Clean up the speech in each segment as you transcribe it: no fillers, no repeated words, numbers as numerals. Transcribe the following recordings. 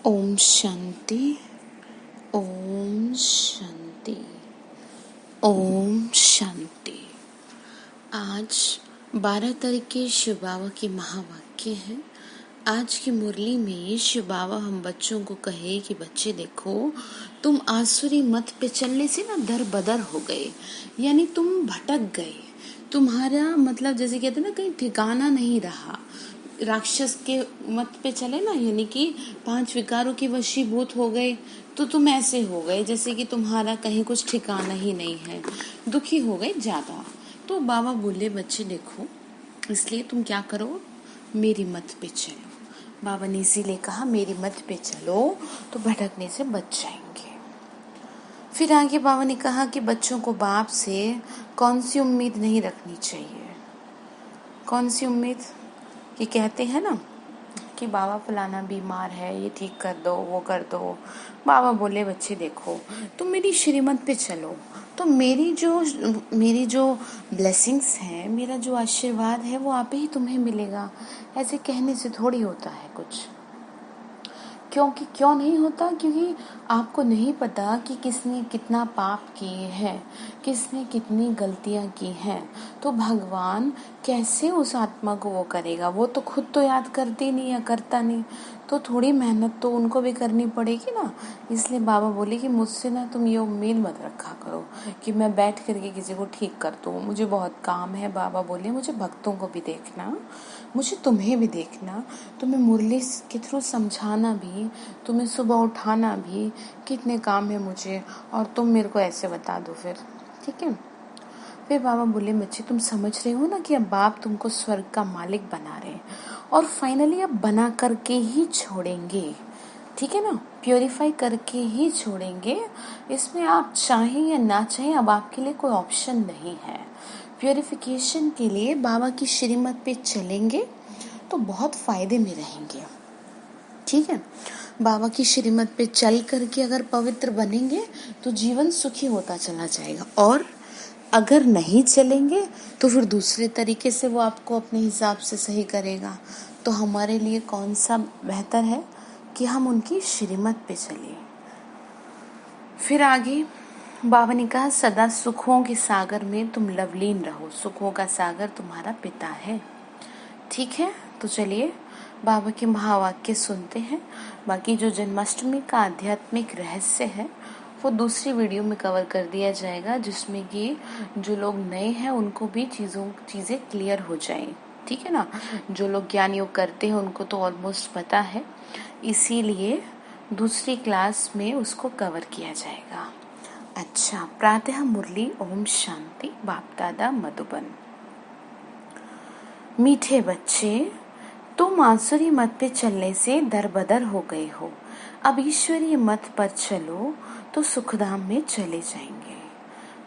ओम शांति। ओम शांति। ओम शांति। आज 12 तारीख के शिव बाबा की महावाक्य है। आज की मुरली में शिव बाबा हम बच्चों को कहे कि बच्चे देखो, तुम आसुरी मत पे चलने से ना दर बदर हो गए, यानी तुम भटक गए। तुम्हारा मतलब जैसे कहते ना, कहीं ठिकाना नहीं रहा। राक्षस के मत पे चले ना, यानी कि 5 विकारों की वशीभूत हो गए, तो तुम ऐसे हो गए जैसे कि तुम्हारा कहीं कुछ ठिकाना ही नहीं है, दुखी हो गए ज्यादा। तो बाबा बोले बच्चे देखो, इसलिए तुम क्या करो, मेरी मत पे चलो। बाबा ने इसीलिए कहा मेरी मत पे चलो तो भटकने से बच जाएंगे। फिर आगे बाबा ने कहा कि बच्चों को बाप से कौन सी उम्मीद नहीं रखनी चाहिए। कौन सी उम्मीद? कि कहते हैं ना कि बाबा फलाना बीमार है, ये ठीक कर दो, वो कर दो। बाबा बोले बच्चे देखो, तुम मेरी श्रीमत पे चलो तो मेरी जो ब्लेसिंग्स हैं, मेरा जो आशीर्वाद है वो आप ही तुम्हें मिलेगा। ऐसे कहने से थोड़ी होता है कुछ। क्यों नहीं होता? क्योंकि आपको नहीं पता कि किसने कितना पाप किए हैं, किसने कितनी गलतियां की हैं। तो भगवान कैसे उस आत्मा को वो करेगा? वो तो खुद तो याद करती नहीं या करता नहीं, तो थोड़ी मेहनत तो उनको भी करनी पड़ेगी ना। इसलिए बाबा बोले कि मुझसे ना तुम ये उम्मीद मत रखा करो कि मैं बैठ करके किसी को ठीक कर दूँ, मुझे बहुत काम है। बाबा बोले मुझे भक्तों को भी देखना, मुझे तुम्हें भी देखना, तुम्हें मुरली के थ्रू समझाना भी, तुम्हें सुबह उठाना भी, कितने काम है मुझे, और तुम मेरे को ऐसे बता दो फिर, ठीक है। फिर बाबा बोले बच्चे तुम समझ रहे हो ना कि अब बाप तुमको स्वर्ग का मालिक बना रहे हैं, और फाइनली अब बना करके ही छोड़ेंगे, ठीक है ना। प्योरीफाई करके ही छोड़ेंगे। इसमें आप चाहें या ना चाहें, अब आपके लिए कोई ऑप्शन नहीं है। प्योरिफिकेशन के लिए बाबा की श्रीमत पे चलेंगे तो बहुत फायदे में रहेंगे, ठीक है। बाबा की श्रीमत पे चल करके अगर पवित्र बनेंगे तो जीवन सुखी होता चला जाएगा, और अगर नहीं चलेंगे तो फिर दूसरे तरीके से वो आपको अपने हिसाब से सही करेगा। तो हमारे लिए कौन सा बेहतर है कि हम उनकी श्रीमत पे चलें। फिर आगे बाबा ने कहा सदा सुखों के सागर में तुम लवलीन रहो। सुखों का सागर तुम्हारा पिता है, ठीक है। तो चलिए बाबा के महावाक्य सुनते हैं। बाकी जो जन्माष्टमी का आध्यात्मिक रहस्य है वो दूसरी वीडियो में कवर कर दिया जाएगा, जिसमें कि जो लोग नए हैं उनको भी चीज़ें क्लियर हो जाएं, ठीक है ना। जो लोग ज्ञान योग करते हैं उनको तो ऑलमोस्ट पता है, इसीलिए दूसरी क्लास में उसको कवर किया जाएगा। अच्छा, प्रातः मुरली। ओम शांति। बाप दादा मधुबन। मीठे बच्चे, तुम आसुरी मत पे चलने से दरबदर हो गए हो। अब ईश्वरीय मत पर चलो तो सुखधाम में चले जाएंगे।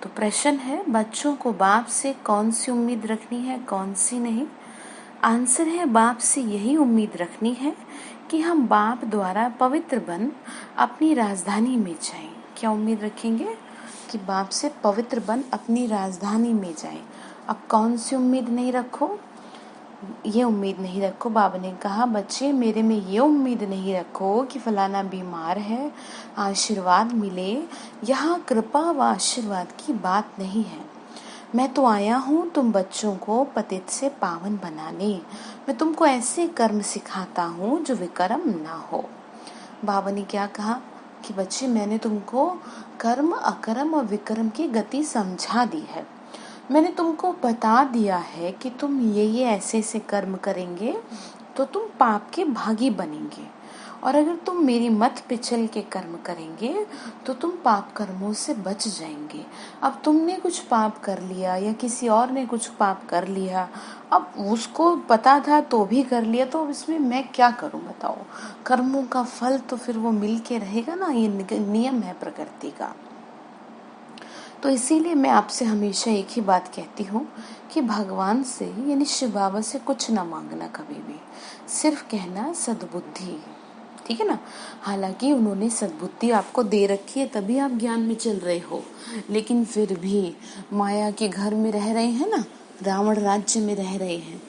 तो प्रश्न है, बच्चों को बाप से कौन सी उम्मीद रखनी है, कौन सी नहीं? आंसर है, बाप से यही उम्मीद रखनी है कि हम बाप द्वारा पवित्र बन अपनी राजधानी में जाएं। क्या उम्मीद रखेंगे? कि बाप से पवित्र बन अपनी राजधानी में जाएं। अब कौन सी उम्मीद नहीं रखो? ये उम्मीद नहीं रखो। बाबा ने कहा बच्चे मेरे में ये उम्मीद नहीं रखो कि फलाना बीमार है, आशीर्वाद मिले। यहाँ कृपा व आशीर्वाद की बात नहीं है। मैं तो आया हूँ तुम बच्चों को पतित से पावन बनाने। मैं तुमको ऐसे कर्म सिखाता हूँ जो विकर्म ना हो। बाबा ने क्या कहा कि बच्चे मैंने तुमको कर्म, अकर्म और विकर्म की गति समझा दी है। मैंने तुमको बता दिया है कि तुम ये ऐसे ऐसे कर्म करेंगे तो तुम पाप के भागी बनेंगे, और अगर तुम मेरी मत पे चल के कर्म करेंगे तो तुम पाप कर्मों से बच जाएंगे। अब तुमने कुछ पाप कर लिया या किसी और ने कुछ पाप कर लिया, अब उसको पता था तो भी कर लिया, तो इसमें मैं क्या करूं बताओ। कर्मों का फल तो फिर वो मिल के रहेगा ना, ये नियम है प्रकृति का। तो इसीलिए मैं आपसे हमेशा एक ही बात कहती हूँ कि भगवान से यानी शिव बाबा से कुछ ना मांगना कभी भी, सिर्फ कहना सद्बुद्धि, ठीक है ना। हालांकि उन्होंने सद्बुद्धि आपको दे रखी है तभी आप ज्ञान में चल रहे हो, लेकिन फिर भी माया के घर में रह रहे हैं ना, रावण राज्य में रह रहे हैं,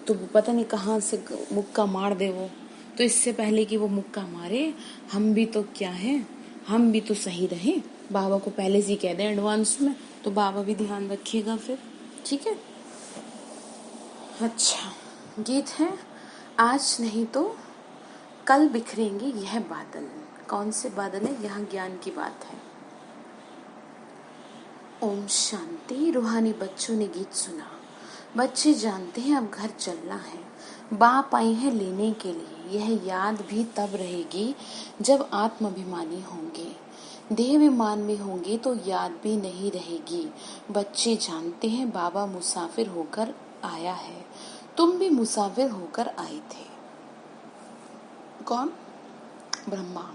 तो पता नहीं कहाँ से मुक्का मार दे वो। तो इससे पहले कि वो मुक्का मारे, हम भी तो क्या हैं, हम भी तो सही रहे, बाबा को पहले से ही कह दें एडवांस में, तो बाबा भी ध्यान रखिएगा फिर। ठीक है। अच्छा, गीत है, आज नहीं तो कल बिखरेंगे यह बादल। कौन से बादल है? यहाँ ज्ञान की बात है। ओम शांति। रूहानी बच्चों ने गीत सुना। बच्चे जानते हैं अब घर चलना है, बाप आई है लेने के लिए। यह याद भी तब रहेगी जब आत्माभिमानी होंगे, देह विमान में होंगे तो याद भी नहीं रहेगी। बच्चे जानते हैं बाबा मुसाफिर होकर आया है, तुम भी मुसाफिर होकर आए थे। कौन? ब्रह्मा।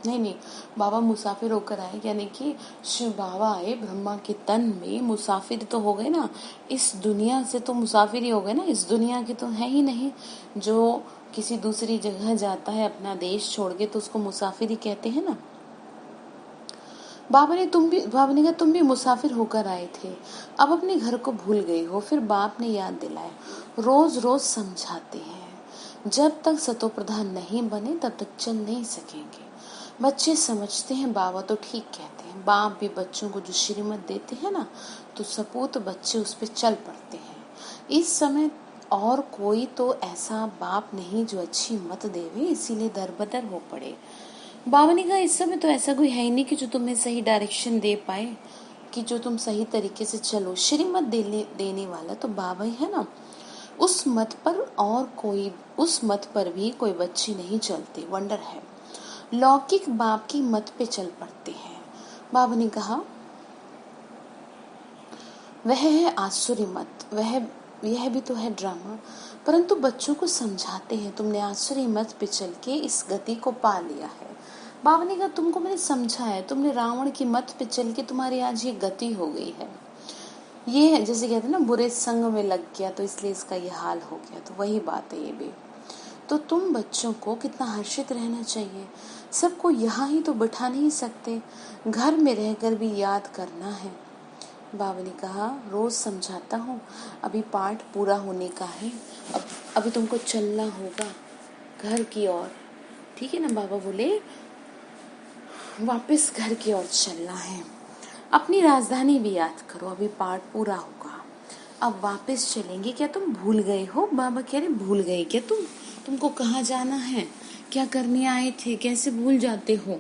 नहीं, बाबा मुसाफिर होकर आए, यानी कि शिव बाबा आए ब्रह्मा के तन में। मुसाफिर तो हो गए ना, इस दुनिया से तो मुसाफिर ही हो गए ना, इस दुनिया के तो है ही नहीं। जो किसी दूसरी जगह जाता है अपना देश छोड़ के, तो उसको मुसाफिर ही कहते हैं ना। बाबा ने कहा तुम भी मुसाफिर होकर आए थे, अब अपने घर को भूल गए हो। फिर बाप ने याद दिलाया, रोज रोज समझाते हैं, जब तक सतो प्रधान नहीं बने तब तक चल नहीं सकेंगे। बच्चे समझते हैं बाबा तो ठीक कहते हैं। बाप भी बच्चों को जो श्रीमत देते हैं ना, तो सपूत बच्चे उस पर चल पड़ते हैं। इस समय और कोई तो ऐसा बाप नहीं जो अच्छी मत देवे, इसीलिए दरबदर हो पड़े। बाबा ने कहा इस समय तो ऐसा कोई है ही नहीं कि जो तुम्हें सही डायरेक्शन दे पाए, कि जो तुम सही तरीके से चलो। श्रीमत देने वाला तो बाबा ही है ना। उस मत पर भी कोई बच्चे नहीं चलते। वंडर है, लौकिक बाप की मत पे चल पड़ते हैं। बाबा ने कहा वह है आसुरी मत, यह भी तो है ड्रामा, परंतु बच्चों को समझाते हैं तुमने आसुरी मत पे चल के इस गति को पा लिया है। बाबा ने कहा तुमको मैंने समझाया, तुमने रावण की मत पे चल के तुम्हारी आज ये गति हो गई है। ये जैसे कहते हैं ना, बुरे संग में लग गया तो इसलिए इसका ये हाल हो गया, तो वही बात है ये भी। तो तुम बच्चों को कितना हर्षित रहना चाहिए। सबको यहाँ ही तो बिठा नहीं सकते, घर में रहकर भी याद करना है। बाबा ने कहा रोज समझाता हूँ, अभी पाठ पूरा होने का है, अभी तुमको चलना होगा घर की ओर। ठीक है ना? बाबा बोले वापस घर की ओर चलना है। अपनी राजधानी भी याद करो, अभी पाठ पूरा होगा, अब वापस चलेंगे। क्या तुम भूल गए हो? बाबा कह रहे भूल गए क्या तुमको कहाँ जाना है, क्या करने आए थे, कैसे भूल जाते हो?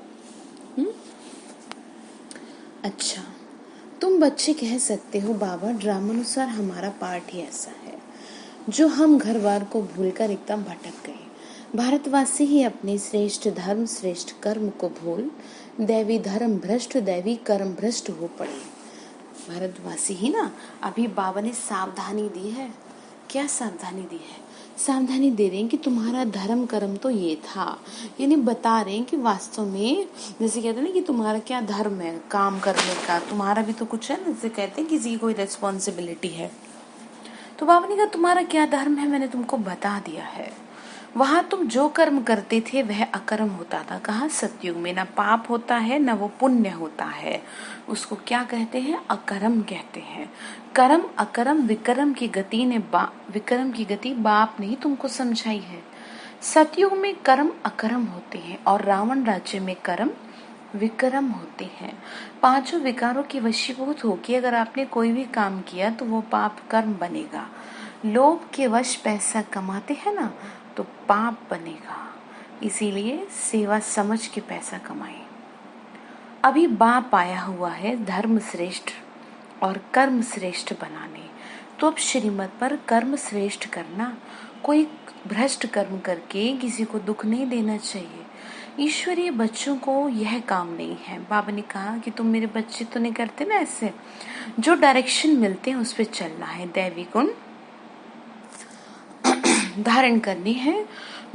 अच्छा, तुम बच्चे कह सकते हो बाबा ड्रामानुसार हमारा पाठ ही ऐसा है, जो हम घर बार को भूलकर एकदम भटक गए। भारतवासी ही अपने श्रेष्ठ धर्म श्रेष्ठ कर्म को भूल दैवी धर्म भ्रष्ट दैवी कर्म भ्रष्ट हो पड़े। भारतवासी ही ना। अभी बाबा ने सावधानी दी है। क्या सावधानी दी है? सावधानी दे रहे हैं कि तुम्हारा धर्म कर्म तो ये था, यानी बता रहे हैं कि वास्तव में जैसे कहते हैं ना कि तुम्हारा क्या धर्म है काम करने का, तुम्हारा भी तो कुछ है ना। जैसे कहते हैं किसी की कोई रिस्पॉन्सिबिलिटी है, तो बाबा ने कहा तुम्हारा क्या धर्म है मैंने तुमको बता दिया है। वहां तुम जो कर्म करते थे वह अकर्म होता था। कहा सतयुग में ना पाप होता है ना वो पुण्य होता है, उसको क्या कहते हैं? अकर्म कहते हैं। कर्म अकर्म विक्रम की गति बाप ने ही तुमको समझाई है। सतयुग में कर्म अकर्म होते हैं और रावण राज्य में कर्म विक्रम होते हैं। पांचों विकारों की वशीभूत होकर अगर आपने कोई भी काम किया तो वो पाप कर्म बनेगा। लोभ के वश पैसा कमाते हैं ना, तो पाप बनेगा। इसीलिए सेवा समझ के पैसा कमाएं। अभी बाप आया हुआ है धर्म श्रेष्ठ और कर्म श्रेष्ठ बनाने, तो अब श्रीमत पर कर्म श्रेष्ठ करना, कोई भ्रष्ट कर्म करके किसी को दुख नहीं देना चाहिए। ईश्वरीय बच्चों को यह काम नहीं है। बाबा ने कहा कि तुम मेरे बच्चे तो नहीं करते ना ऐसे, जो डायरेक्शन मिलते हैं उस पर चलना है, दैवी गुण धारण करनी है,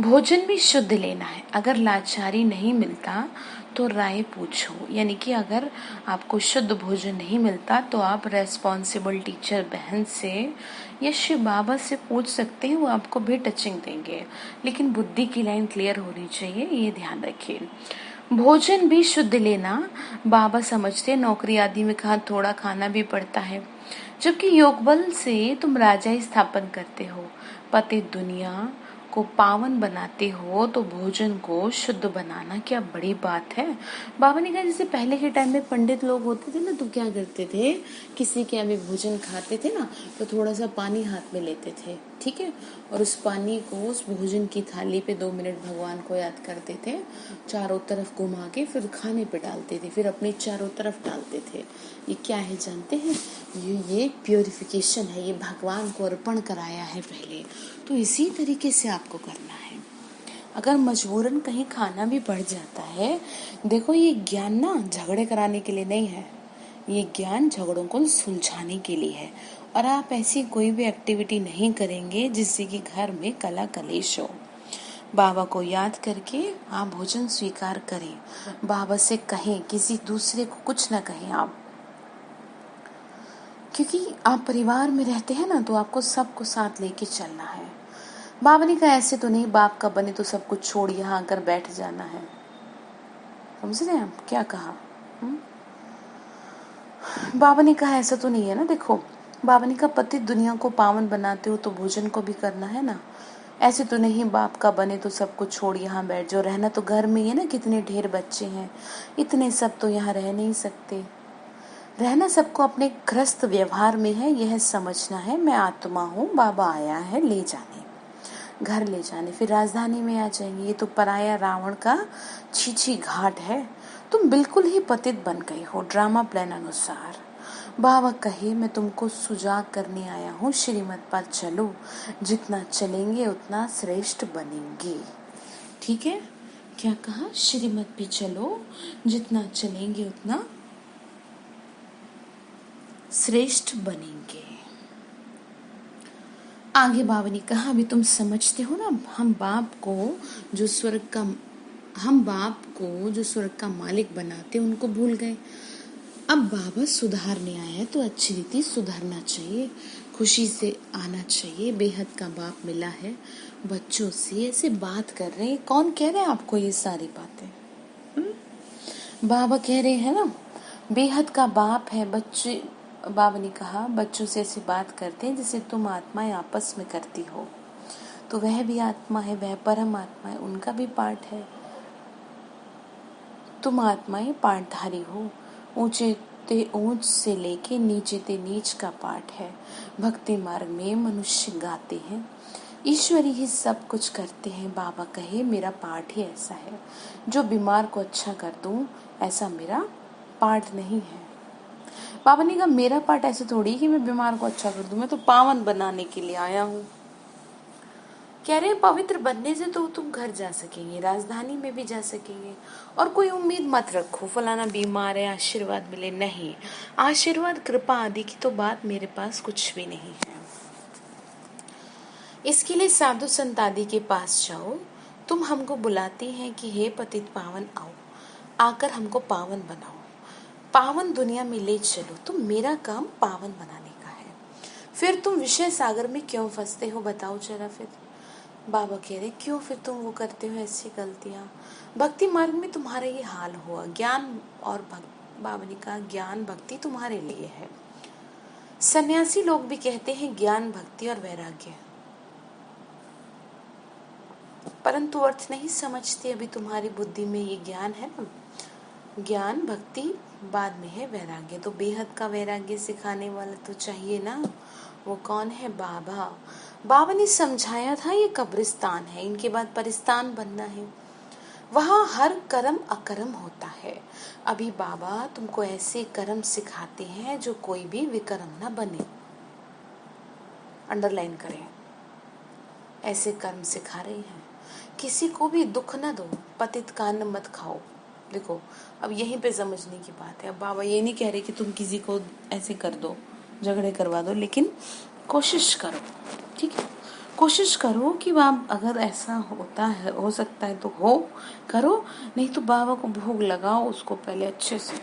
भोजन भी शुद्ध लेना है। अगर लाचारी नहीं मिलता तो राय पूछो, यानी कि अगर आपको शुद्ध भोजन नहीं मिलता तो आप रेस्पॉन्सिबल टीचर बहन से या शिव बाबा से पूछ सकते हैं, वो आपको भी टचिंग देंगे, लेकिन बुद्धि की लाइन क्लियर होनी चाहिए, ये ध्यान रखिए। भोजन भी शुद्ध लेना। बाबा समझते नौकरी आदि में कहा थोड़ा खाना भी पड़ता है, जबकि योग बल से तुम राजा ही स्थापन करते हो। पति दुनिया को पावन बनाते हो तो भोजन को शुद्ध बनाना क्या बड़ी बात है। बाबा ने कहा जैसे पहले के टाइम में पंडित लोग होते थे ना, तो क्या करते थे, किसी के अभी भोजन खाते थे ना, तो थोड़ा सा पानी हाथ में लेते थे, ठीक है, और उस पानी को उस भोजन की थाली पे 2 मिनट भगवान को याद करते थे, चारों तरफ घुमा के फिर खाने पे डालते थे, फिर अपनी चारों तरफ डालते थे। ये क्या है जानते हैं, ये प्योरिफिकेशन है, ये भगवान को अर्पण कराया है पहले। तो इसी तरीके से आपको करना है। अगर मजबूरन कहीं खाना भी बढ़ जाता है, देखो ये ज्ञान ना झगड़े कराने के लिए नहीं है, ये ज्ञान झगड़ों को सुलझाने के लिए है। और आप ऐसी कोई भी एक्टिविटी नहीं करेंगे जिससे कि घर में कला कलेश हो। बाबा को याद करके आप भोजन स्वीकार करें, बाबा से कहें, किसी दूसरे को कुछ ना कहें आप, क्योंकि आप परिवार में रहते हैं ना, तो आपको सबको साथ लेके चलना है। बाबा ने कहा ऐसे तो नहीं, बाप का बने तो सब कुछ छोड़ यहाँ आकर बैठ जाना है। समझ रहे हैं आप क्या कहा? बाबा ने कहा ऐसा तो नहीं है ना। देखो, बाबा ने कहा पति दुनिया को पावन बनाते हो तो भोजन को भी करना है ना। ऐसे तो नहीं बाप का बने तो सब कुछ छोड़ यहाँ बैठ जाओ। रहना तो घर में ही है ना, कितने ढेर बच्चे हैं, इतने सब तो यहाँ रह नहीं सकते। रहना सबको अपने गृहस्थ व्यवहार में है, यह समझना है मैं आत्मा हूँ, बाबा आया है ले जाने, घर ले जाने, फिर राजधानी में आ जाएंगे। ये तो पराया रावण का छीछी घाट है। तुम बिल्कुल ही पतित बन गए हो ड्रामा प्लान अनुसार। बाबा कहे मैं तुमको सुजाग करने आया हूँ, श्रीमत पर चलो, जितना चलेंगे उतना श्रेष्ठ बनेंगे। ठीक है, क्या कहा? श्रीमत पे चलो, जितना चलेंगे उतना श्रेष्ठ बनेंगे। आगे बाबा ने कहा अभी तुम समझते हो ना, हम बाप को जो स्वर्ग का मालिक बनाते उनको भूल गए। अब बाबा सुधारने आया है तो अच्छी रीति सुधरना चाहिए, खुशी से आना चाहिए। बेहद का बाप मिला है, बच्चों से ऐसे बात कर रहे हैं। कौन कह रहे हैं आपको ये सारी बातें? बाबा कह रहे हैं ना, बेहद का बाप है। बच्चे, बाबा ने कहा बच्चों से ऐसी बात करते हैं जैसे तुम आत्माएं आपस में करती हो। तो वह भी आत्मा है, वह परम आत्मा है, उनका भी पार्ट है। तुम आत्माएं पार्टधारी हो, ऊंचे ते ऊंच से लेके नीचे ते नीच का पाठ है। भक्ति मार्ग में मनुष्य गाते हैं, ईश्वरी ही सब कुछ करते हैं। बाबा कहे मेरा पाठ ही ऐसा है, जो बीमार को अच्छा कर दूं, ऐसा मेरा पाठ नहीं है। बाबा ने कहा मेरा पाठ ऐसे थोड़ी कि मैं बीमार को अच्छा कर दूं, मैं तो पावन बनाने के लिए आया हूँ। कह रहे हैं पवित्र बनने से तो तुम घर जा सकेंगे, राजधानी में भी जा सकेंगे, और कोई उम्मीद मत रखो फलाना बीमार है आशीर्वाद मिले। नहीं, आशीर्वाद कृपा आदि की तो बात मेरे पास कुछ भी नहीं है। इसके लिए साधु संत आदि के पास जाओ। तुम हमको बुलाती हैं कि हे पतित पावन आओ, आकर हमको पावन बनाओ, पावन दुनिया में ले चलो। तो मेरा काम पावन बनाने का है। फिर तुम विषय सागर में क्यों फंसते हो, बताओ जरा। फिर बाबा कह रहे क्यों फिर तुम वो करते हो ऐसी गलतियां। भक्ति मार्ग में तुम्हारा ये हाल हुआ। ज्ञान और बाबा ने कहा ज्ञान भक्ति तुम्हारे लिए है। सन्यासी लोग भी कहते हैं ज्ञान भक्ति और वैराग्य, परंतु अर्थ नहीं समझते अभी तुम्हारी बुद्धि में। ये ज्ञान है ना, ज्ञान भक्ति बाद में है, वैराग्य तो बेहद का वैराग्य सिखाने वाला तो चाहिए ना। वो कौन है? बाबा। बाबा ने समझाया था ये कब्रिस्तान है, इनके बाद परिस्तान बनना है, वहां हर कर्म अकर्म होता है। अभी बाबा तुमको ऐसे कर्म सिखाते हैं जो कोई भी विकर्म ना बने। अंडरलाइन करें, ऐसे कर्म सिखा रहे हैं। किसी को भी दुख ना दो, पतित का अन्न मत खाओ। देखो अब यहीं पे समझने की बात है। अब बाबा ये नहीं कह रहे कि तुम किसी को ऐसे कर दो, झगड़े करवा दो, लेकिन कोशिश करो, ठीक है, कोशिश करो कि आप अगर ऐसा होता है, हो सकता है तो हो करो, नहीं तो बाबा को भोग लगाओ उसको पहले अच्छे से।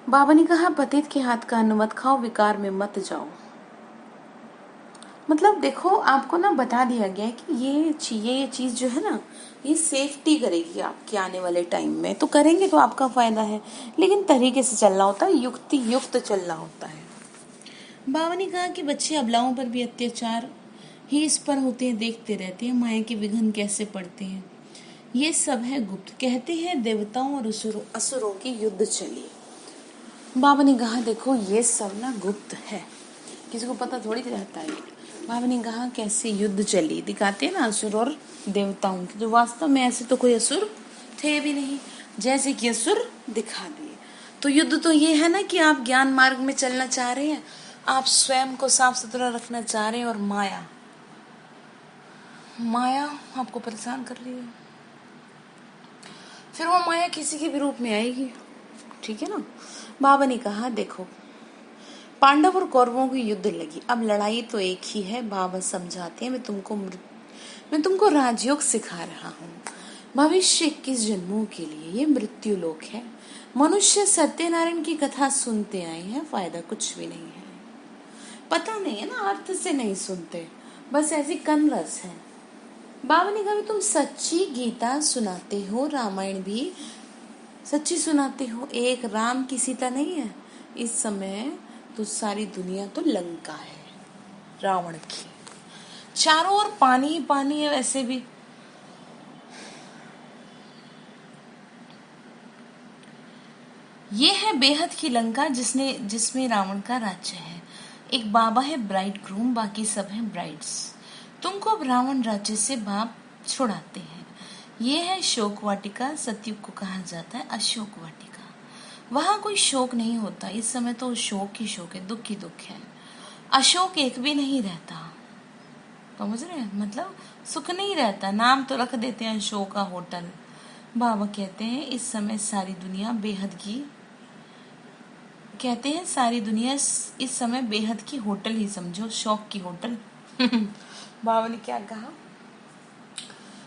बाबा ने कहा पतित के हाथ का अन्न मत खाओ, विकार में मत जाओ। मतलब देखो आपको ना बता दिया गया है कि ये चीज जो है ना, ये सेफ्टी करेगी आपके आने वाले टाइम में। तो करेंगे तो आपका फायदा है, लेकिन तरीके से चलना होता है, युक्ति युक्त चलना होता है। बाबा ने कहा कि बच्चे अबलाओं पर भी अत्याचार ही इस पर होते हैं, देखते रहते हैं माया के विघ्न कैसे पड़ते हैं। ये सब है गुप्त। कहते हैं देवताओं और असुरों की युद्ध चली। बाबा ने कहा देखो ये सब ना गुप्त है, किसी को पता थोड़ी रहता है। बाबा ने कहा कैसे युद्ध चली, दिखाते हैं ना असुर और देवताओं की, जो वास्तव में ऐसे तो कोई असुर थे भी नहीं, जैसे कि असुर दिखा दिए। तो युद्ध तो ये है ना कि आप ज्ञान मार्ग में चलना चाह रहे हैं, आप स्वयं को साफ सुथरा रखना चाह रहे हैं, और माया आपको परेशान कर रही है। फिर वो माया किसी के भी रूप में आएगी, ठीक है ना। बाबा ने कहा देखो पांडव और कौरवों की युद्ध लगी, अब लड़ाई तो एक ही है। बाबा समझाते हैं मैं तुमको राजयोग सिखा रहा हूँ। भविष्य 21 जन्मों के लिए ये मृत्यु लोक है। मनुष्य सत्यनारायण की कथा सुनते आए हैं, फायदा कुछ भी नहीं है। पता नहीं है ना, अर्थ से नहीं सुनते, बस ऐसी कन रस है। बाबा ने कहा तुम सच्ची गीता सुनाते हो, रामायण भी सच्ची सुनाते हो, एक राम की सीता नहीं है। इस समय तो सारी दुनिया तो लंका है रावण की, चारों ओर पानी ही पानी है। वैसे भी ये है बेहद की लंका जिसमें रावण का राज्य है। एक बाबा है ब्राइड ग्रूम, बाकी सब है ब्राइड्स। तुमको अब रावण राज्य से बाप छुड़ाते हैं। ये है शोक वाटिका, सतयुग को कहा जाता है अशोक वाटिका। वहां कोई शोक नहीं होता, इस समय तो शोक ही शोक है, दुख ही दुख है। अशोक एक भी नहीं रहता, समझ रहे हैं, मतलब सुख नहीं रहता। नाम तो रख देते हैं अशोक का होटल। बाबा कहते हैं इस समय सारी दुनिया इस समय बेहद की होटल ही समझो, शौक की होटल। बाबा ने क्या कहा,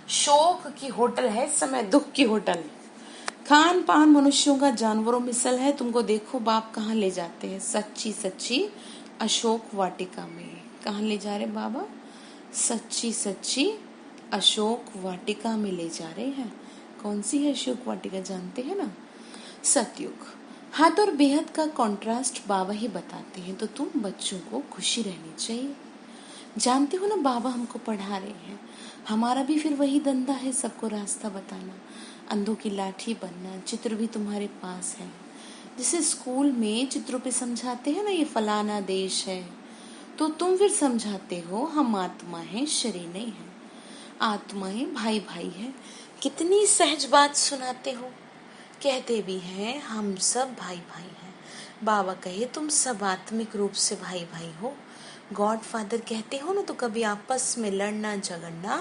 शोक की होटल है इस समय, दुख की होटल। खान पान मनुष्यों का जानवरों मिसल है। तुमको देखो बाप कहाँ ले जाते हैं, सच्ची सच्ची अशोक वाटिका में। कहाँ ले जा रहे बाबा, सच्ची सच्ची अशोक वाटिका में ले जा रहे हैं। कौन सी है अशोक वाटिका, जानते हैं ना, सतयुग। हाथ और बेहद का कंट्रास्ट बाबा ही बताते हैं। तो तुम बच्चों को खुशी रहनी चाहिए। जानते हो ना बाबा हमको पढ़ा रहे हैं, हमारा भी फिर वही धंधा है, सबको रास्ता बताना, अंधों की लाठी बनना। चित्र भी तुम्हारे पास है, जैसे स्कूल में चित्रों पे समझाते हैं ना ये फलाना देश है, तो तुम फिर समझाते हो हम आत्मा है, शरीर नहीं है। आत्माएं भाई भाई है। कितनी सहज बात सुनाते हो, कहते भी हैं हम सब भाई भाई हैं। बाबा कहे तुम सब आत्मिक रूप से भाई भाई हो। गॉड फादर कहते हो ना, तो कभी आपस में लड़ना झगड़ना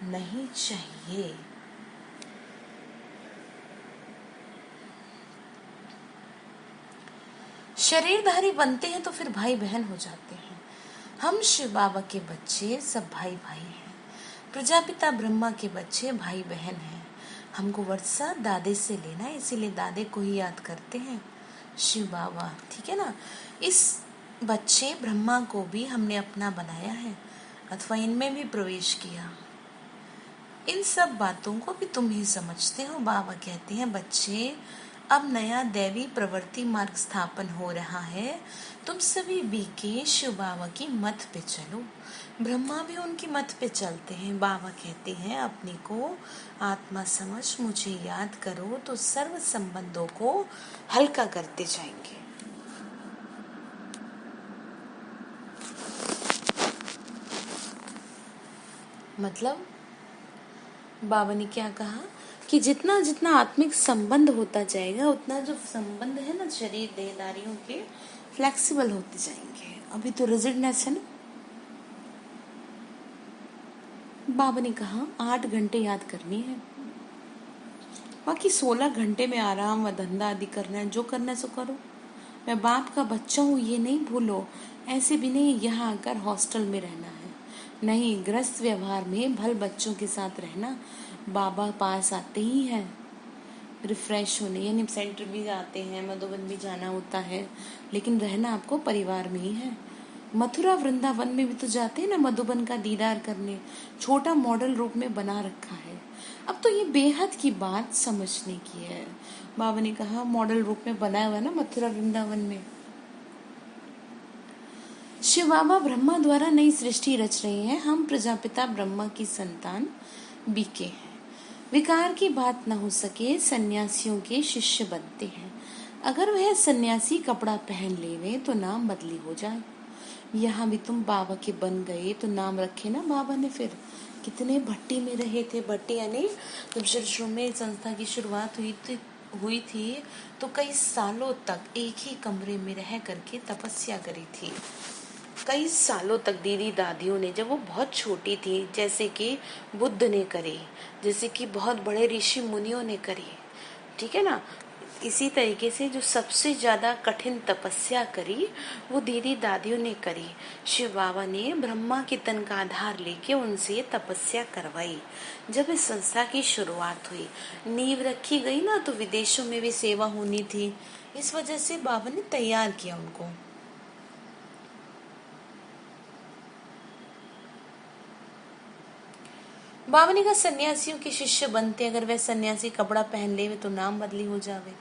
नहीं चाहिए। शरीरधारी बनते हैं तो फिर भाई बहन हो जाते हैं। हम शिव बाबा के बच्चे सब भाई भाई हैं। प्रजापिता ब्रह्मा के बच्चे भाई बहन हैं। हमको वर्षा दादे से लेना है, इसीलिए दादे को ही याद करते हैं, शिव बाबा, ठीक है ना। इस बच्चे ब्रह्मा को भी हमने अपना बनाया है, अथवा इनमें भी प्रवेश किया। इन सब बातों को भी तुम ही समझते हो। बाबा कहते हैं बच्चे अब नया दैवी प्रवृत्ति मार्ग स्थापन हो रहा है, तुम सभी बीके शिव बाबा की मत पे चलो। ब्रह्मा भी उनकी मत पे चलते हैं। बाबा कहते हैं अपने को आत्मा समझ मुझे याद करो तो सर्व संबंधों को हल्का करते जाएंगे। मतलब बाबा ने क्या कहा कि जितना जितना आत्मिक संबंध होता जाएगा, उतना जो संबंध है ना शरीर देहदारियों के, फ्लेक्सिबल होते जाएंगे। अभी तो रिजिडनेस है ना। बाबा ने कहा 8 घंटे याद करनी है, बाकी 16 घंटे में आराम व धंधा आदि करना है, जो करना है सो करो। मैं बाप का बच्चा हूँ ये नहीं भूलो। ऐसे भी नहीं यहाँ आकर हॉस्टल में रहना है, नहीं, गृहस्थ व्यवहार में भल बच्चों के साथ रहना। बाबा पास आते ही हैं रिफ्रेश होने, यानी सेंटर भी आते हैं, मधुबन भी जाना होता है, लेकिन रहना आपको परिवार में ही है। मथुरा वृंदावन में भी तो जाते हैं ना मधुबन का दीदार करने, छोटा मॉडल रूप में बना रखा है। अब तो ये बेहद की बात समझने की है। बाबा ने कहा मॉडल रूप में बनाया हुआ है ना मथुरा वृंदावन में। शिव बाबा ब्रह्मा द्वारा नई सृष्टि रच रहे हैं। हम प्रजापिता ब्रह्मा की संतान बीके हैं। विकार की बात न हो सके सन्यासियों के शिष्य बनते हैं। अगर वह सन्यासी कपड़ा पहन लेवे तो नाम बदली हो जाए। यहाँ भी तुम बाबा के बन गए तो नाम रखे ना बाबा ने। फिर कितने भट्टी में रहे थे। भट्टी यानी जब श्री में संस्था की शुरुआत हुई थी तो कई सालों तक एक ही कमरे में रह करके तपस्या करी थी। कई सालों तक दीदी दादियों ने, जब वो बहुत छोटी थी, जैसे कि बुद्ध ने करे, जैसे कि बहुत बड़े ऋषि मुनियों ने करे, ठीक है ना, इसी तरीके से जो सबसे ज्यादा कठिन तपस्या करी वो दीदी दादियों ने करी। शिव बाबा ने ब्रह्मा के तन का आधार लेके उनसे तपस्या करवाई। जब इस संस्था की शुरुआत हुई, नींव रखी गई ना, तो विदेशों में भी सेवा होनी थी। इस वजह से बाबा ने तैयार किया उनको। बाबा ने कहा सन्यासियों के शिष्य बनते, अगर वह सन्यासी कपड़ा पहन ले तो नाम बदली हो जावे।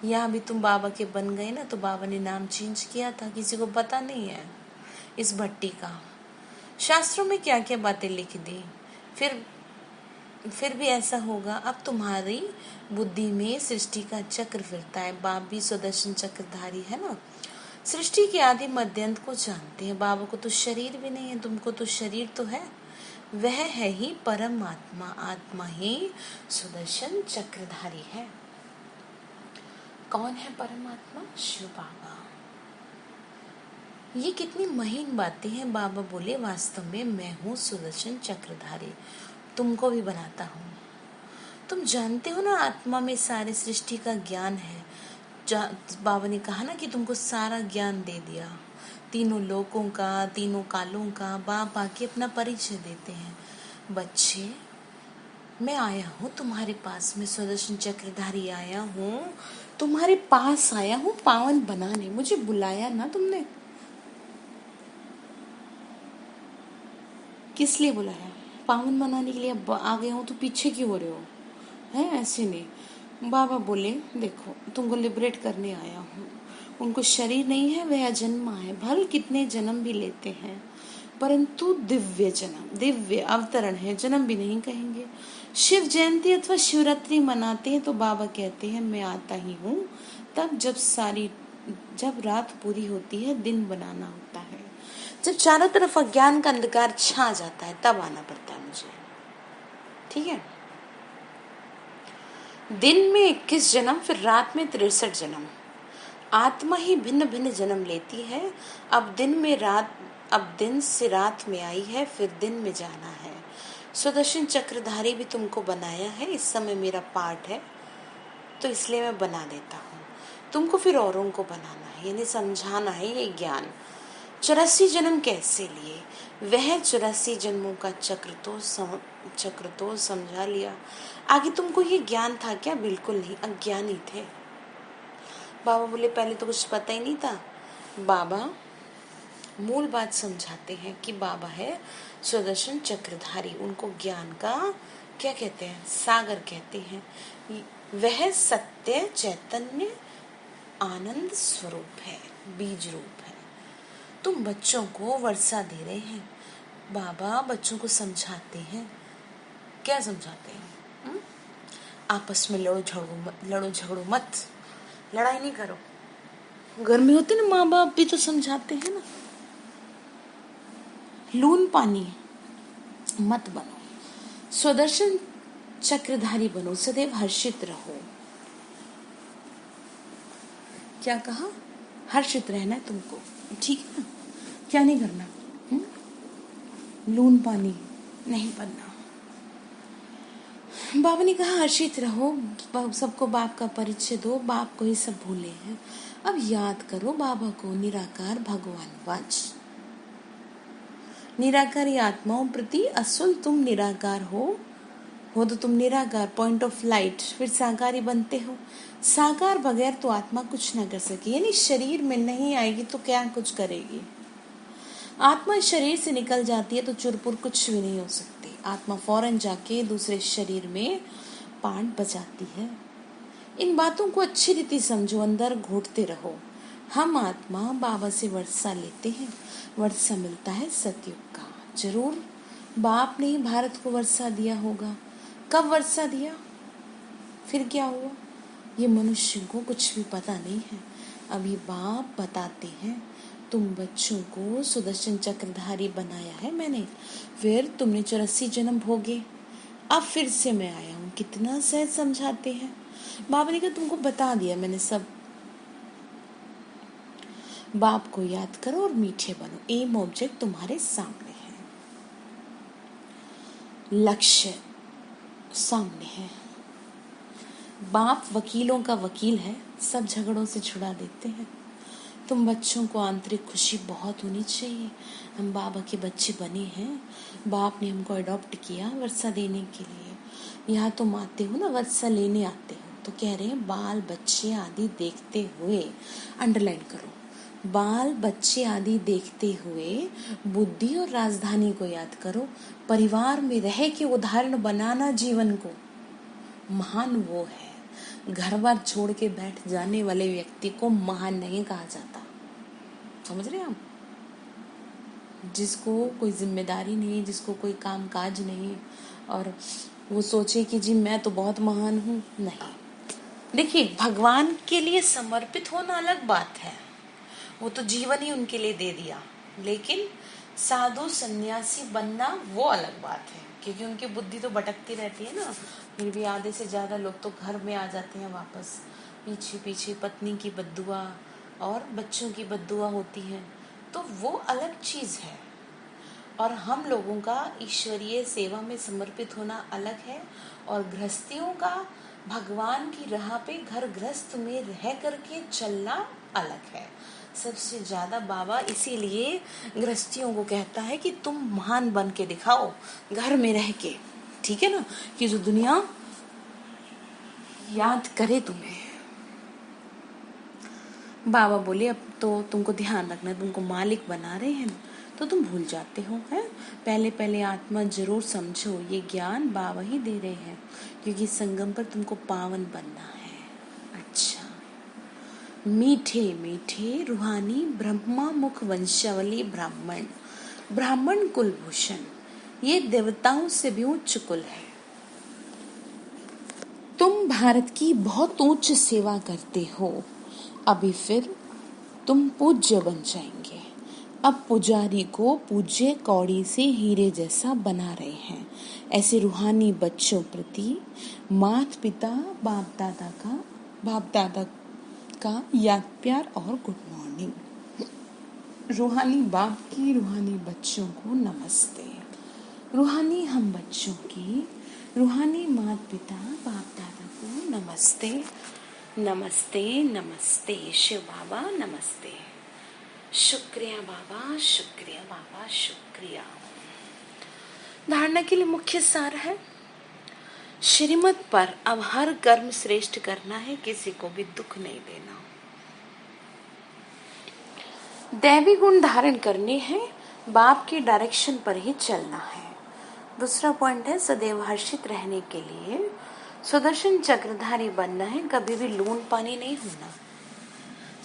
यहाँ भी तुम बाबा के बन गए ना, तो बाबा ने नाम चेंज किया था, किसी को पता नहीं है इस भट्टी का। शास्त्रों में क्या क्या बातें लिख दी। फिर भी ऐसा होगा। अब तुम्हारी बुद्धि में सृष्टि का चक्र फिरता है। बाप भी सुदर्शन चक्रधारी है ना, सृष्टि के आदि मध्यांत को जानते हैं। बाबा को तो शरीर भी नहीं है, तुमको तो शरीर तो है। वह है ही परमात्मा। आत्मा ही सुदर्शन चक्रधारी है। कौन है परमात्मा? शिव बाबा। ये कितनी महीन बातें हैं। बाबा बोले वास्तव में मैं हूँ सुदर्शन चक्रधारी, तुमको भी बनाता हूँ। तुम जानते हो ना आत्मा में सारे सृष्टि का ज्ञान है। बाबा ने कहा ना कि तुमको सारा ज्ञान दे दिया, तीनों लोकों का, तीनों कालों का। बाप आके अपना परिचय देते हैं। बच्चे, मैं आया हूँ तुम्हारे पास में, सुदर्शन चक्रधारी आया हूँ तुम्हारे पास, आया हूँ पावन बनाने। मुझे बुलाया ना तुमने, किस लिए बुलाया? पावन बनाने के लिए आ गया हूँ, तो पीछे क्यों हो रहे हो? है ऐसे नहीं। बाबा बोले देखो तुमको लिबरेट करने आया हूँ। उनको शरीर नहीं है, वह अजन्मा है। भल कितने जन्म भी लेते हैं, परंतु दिव्य जन्म, दिव्य अवतरण है, जन्म भी नहीं कहेंगे। शिव जयंती अथवा शिवरात्रि मनाते हैं तो बाबा कहते हैं मैं आता ही हूँ तब जब रात पूरी होती है, दिन बनाना होता है। जब चारों तरफ अज्ञान का अंधकार छा जाता है तब आना पड़ता है मुझे, ठीक है। दिन में 21 जन्म, फिर रात में 63 जन्म। आत्मा ही भिन्न भिन्न जन्म लेती है। अब दिन से रात में आई है, फिर दिन में जाना है। सुदर्शन चक्रधारी भी तुमको बनाया है। इस समय मेरा पार्ट है तो इसलिए मैं बना देता हूँ। तुमको फिर औरों को बनाना है, यानी समझाना है ये ज्ञान। 84 जन्म कैसे लिए? वह 84 जन्मों का चक्र तो समझा लिया। आगे तुमको ये ज्ञान था क्या? बिल्कुल नहीं, अज्ञानी थे। बाबा बोले पहले तो कुछ पता ही नहीं था। बाबा मूल बात समझाते हैं कि बाबा है सुदर्शन चक्रधारी। उनको ज्ञान का क्या कहते हैं? सागर कहते हैं। वह सत्य चैतन्य आनंद स्वरूप है, बीज रूप है। तुम बच्चों को वर्षा दे रहे हैं। बाबा बच्चों को समझाते हैं। क्या समझाते हैं? आपस में लड़ो झगड़ो मत, लड़ाई नहीं करो। घर में होते ना माँ बाप भी तो समझाते हैं ना, लून पानी मत बनो, सुदर्शन चक्रधारी बनो, सदैव हर्षित रहो। क्या कहा? हर्षित रहना है तुमको, ठीक है ना। क्या नहीं करना? लून पानी नहीं बनना। बाबा ने कहा हर्षित रहो, सबको बाप का परिचय दो। बाप को ही सब भूले हैं, अब याद करो बाबा को। निराकार भगवान वाच, निराकारी आत्माओं प्रति असुल तुम निराकार हो तो तुम निराकार, पॉइंट ऑफ लाइट, फिर साकारी बनते हो। साकार बगैर तो आत्मा कुछ ना कर सके, यानी शरीर में नहीं आएगी तो क्या कुछ करेगी। आत्मा शरीर से निकल जाती है तो चुरपुर कुछ भी नहीं हो सकती। आत्मा फौरन जाके दूसरे शरीर में पाठ बजाती है। इन बातों को अच्छी रीति समझो, अंदर घोटते रहो। हम आत्मा बाबा से वर्षा लेते हैं, वर्षा मिलता है सतयुग का। जरूर बाप ने ही भारत को वर्षा दिया होगा। कब वर्षा दिया, फिर क्या हुआ, ये मनुष्य को कुछ भी पता नहीं है। अभी बाप बताते हैं, तुम बच्चों को सुदर्शन चक्रधारी बनाया है मैंने, फिर तुमने 84 जन्म भोगे, अब फिर से मैं आया हूँ। कितना सहज समझाते हैं। बाबा ने कहा तुमको बता दिया मैंने सब। बाप को याद करो और मीठे बनो। एम ऑब्जेक्ट तुम्हारे सामने है, लक्ष्य सामने है। बाप वकीलों का वकील है, सब झगड़ों से छुड़ा देते हैं। तुम बच्चों को आंतरिक खुशी बहुत होनी चाहिए। हम बाबा के बच्चे बने हैं, बाप ने हमको अडॉप्ट किया वर्षा देने के लिए। यहाँ तुम आते हो ना, वर्षा लेने आते हो, तो कह रहे हैं बाल बच्चे आदि देखते हुए, अंडरलाइन करो, बाल बच्चे आदि देखते हुए बुद्धि और राजधानी को याद करो। परिवार में रह के उदाहरण बनाना जीवन को। महान वो है, घर बार छोड़ के बैठ जाने वाले व्यक्ति को महान नहीं कहा जाता। समझ रहे हैं आप? जिसको कोई जिम्मेदारी नहीं, जिसको कोई काम काज नहीं, और वो सोचे कि जी मैं तो बहुत महान हूँ, नहीं। देखिए, भगवान के लिए समर्पित होना अलग बात है, वो तो जीवन ही उनके लिए दे दिया। लेकिन साधु सन्यासी बनना वो अलग बात है, क्योंकि उनकी बुद्धि तो भटकती रहती है ना। फिर भी आधे से ज्यादा लोग तो घर में आ जाते हैं वापस, पीछे पीछे पत्नी की बद्दुआ और बच्चों की बद्दुआ होती है, तो वो अलग चीज है। और हम लोगों का ईश्वरीय सेवा में समर्पित होना अलग है, और गृहस्थियों का भगवान की राह पे घर गृहस्थ में रह करके चलना अलग है। सबसे ज्यादा बाबा इसीलिए गृहस्थियों को कहता है कि तुम महान बन के दिखाओ घर में रह के, ठीक है ना, कि जो दुनिया याद करे तुम्हें। बाबा बोले अब तो तुमको ध्यान रखना, तुमको मालिक बना रहे हैं तो तुम भूल जाते हो, है। पहले पहले आत्मा जरूर समझो, ये ज्ञान बाबा ही दे रहे हैं, क्योंकि संगम पर तुमको पावन बनना है। अच्छा, मीठे मीठे रूहानी ब्रह्मा मुख वंशावली ब्राह्मण, ब्राह्मण कुलभूषण, ये देवताओं से भी उच्च कुल है। तुम भारत की बहुत उच्च सेवा करते हो, अभी फिर तुम पूज्य बन जाएंगे। अब पुजारी को पूज्य कौड़ी से हीरे जैसा बना रहे हैं। ऐसे रूहानी बच्चों प्रति माता पिता बाप दादा का याद प्यार और गुड मॉर्निंग। रूहानी बाप की रूहानी बच्चों को नमस्ते। रूहानी हम बच्चों की रूहानी माता पिता बाप दादा को नमस्ते नमस्ते नमस्ते। शिव बाबा नमस्ते। शुक्रिया बाबा, शुक्रिया बाबा, शुक्रिया। धारणा के लिए मुख्य सार है, श्रीमत पर अब हर कर्म श्रेष्ठ करना है, किसी को भी दुख नहीं देना। दैवी गुण धारण करने हैं, बाप की डायरेक्शन पर ही चलना है। दूसरा पॉइंट है, सदैव हर्षित रहने के लिए सुदर्शन चक्रधारी बनना है, कभी भी लून पानी नहीं होना।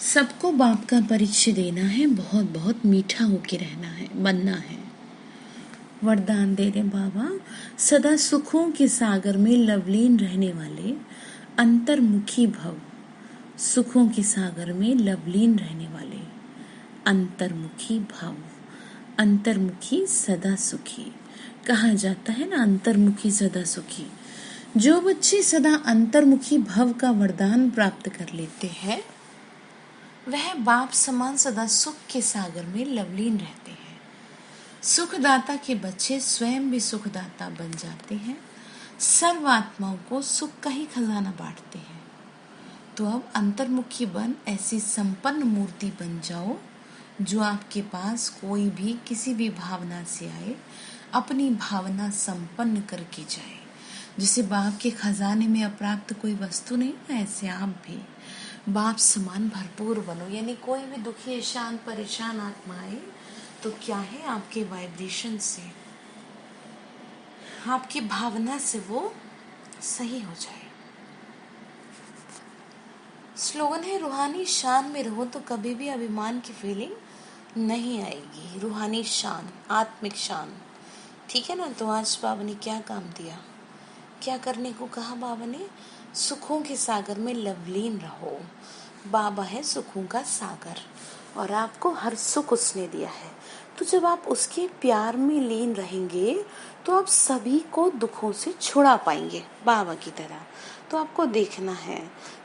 सबको बाप का परीक्षा देना है, बहुत बहुत मीठा होके रहना है, बनना है। वरदान दे रहे बाबा, सदा सुखों के सागर में लवलीन रहने वाले अंतर्मुखी भव। सुखों के सागर में लवलीन रहने वाले अंतर्मुखी भव। अंतर्मुखी सदा सुखी कहा जाता है ना, अंतर्मुखी सदा सुखी। जो बच्चे सदा अंतर्मुखी भव का वरदान प्राप्त कर लेते हैं, वह बाप समान सदा सुख के सागर में लवलीन रहते हैं। सुखदाता के बच्चे स्वयं भी सुखदाता बन जाते हैं, सर्व आत्माओं को सुख का ही खजाना बांटते हैं। तो अब अंतर्मुखी बन ऐसी संपन्न मूर्ति बन जाओ, जो आपके पास कोई भी किसी भी भावना से आए, अपनी भावना संपन्न करके जाए। जिसे बाप के खजाने में अप्राप्त कोई वस्तु नहीं, ऐसे आप भी बाप समान भरपूर बनो। यानी कोई भी दुखी शांत परेशान आत्मा आए तो क्या है, आपके वाइब्रेशन से, आपकी भावना से वो सही हो जाए। स्लोगन है रूहानी शान में रहो तो कभी भी अभिमान की फीलिंग नहीं आएगी। रूहानी शान, आत्मिक शान, ठीक है ना। तो आज बाबा ने क्या काम दिया, क्या करने को कहा बाबा ने? सुखों के सागर में लवलीन रहो। बाबा है सुखों का सागर और आपको हर सुख उसने दिया है। तो जब आप उसके प्यार में लीन रहेंगे तो आप सभी को दुखों से छुड़ा पाएंगे बाबा की तरह। तो आपको देखना है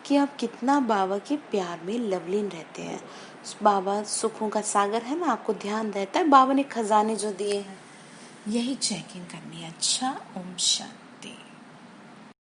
कि आप कितना बाबा के प्यार में लवलीन रहते हैं। बाबा सुखों का सागर है ना, आपको ध्यान रहता है बाबा ने खजाने जो दिए हैं, यही चेकिंग करनी है। अच्छा, ओम शांति।